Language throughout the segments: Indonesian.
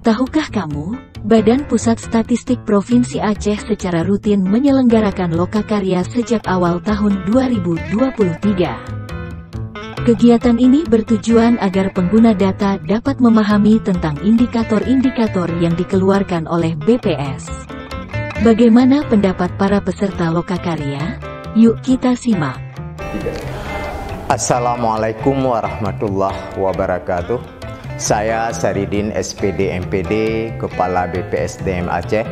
Tahukah kamu, Badan Pusat Statistik Provinsi Aceh secara rutin menyelenggarakan lokakarya sejak awal tahun 2023. Kegiatan ini bertujuan agar pengguna data dapat memahami tentang indikator-indikator yang dikeluarkan oleh BPS. Bagaimana pendapat para peserta lokakarya? Yuk kita simak. Assalamualaikum warahmatullahi wabarakatuh. Saya Saridin SPD MPD, Kepala BPSDM Aceh.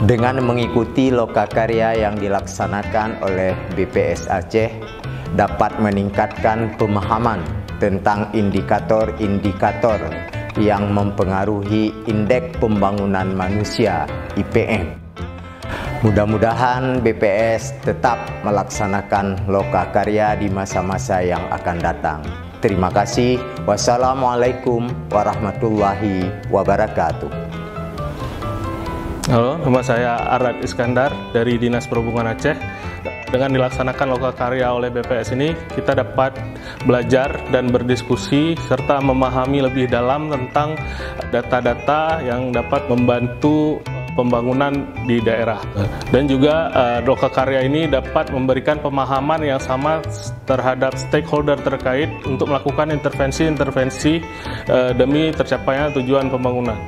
Dengan mengikuti lokakarya yang dilaksanakan oleh BPS Aceh, dapat meningkatkan pemahaman tentang indikator-indikator yang mempengaruhi Indeks Pembangunan Manusia (IPM). Mudah-mudahan BPS tetap melaksanakan lokakarya di masa-masa yang akan datang. Terima kasih. Wassalamualaikum warahmatullahi wabarakatuh. Halo, nama saya Arad Iskandar dari Dinas Perhubungan Aceh. Dengan dilaksanakan lokakarya oleh BPS ini, kita dapat belajar dan berdiskusi serta memahami lebih dalam tentang data-data yang dapat membantu pembangunan di daerah. Dan juga lokakarya ini dapat memberikan pemahaman yang sama terhadap stakeholder terkait untuk melakukan intervensi-intervensi demi tercapainya tujuan pembangunan.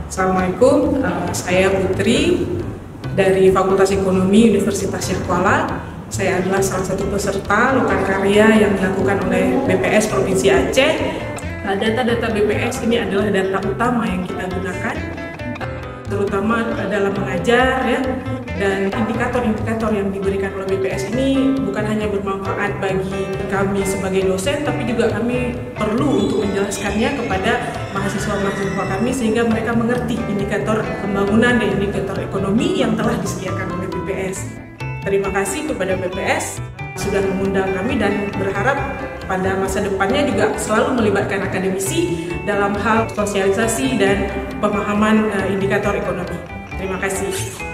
Assalamualaikum, saya Putri dari Fakultas Ekonomi Universitas Syahkuala. Saya adalah salah satu peserta lokakarya yang dilakukan oleh BPS Provinsi Aceh. Data-data BPS ini adalah data utama yang kita gunakan, terutama dalam mengajar ya, dan indikator-indikator yang diberikan oleh BPS ini bukan hanya bermanfaat bagi kami sebagai dosen, tapi juga kami perlu untuk menjelaskannya kepada mahasiswa-mahasiswa kami sehingga mereka mengerti indikator pembangunan dan indikator ekonomi yang telah disediakan oleh BPS. Terima kasih kepada BPS sudah mengundang kami dan berharap pada masa depannya juga selalu melibatkan akademisi dalam hal sosialisasi dan pemahaman indikator ekonomi. Terima kasih.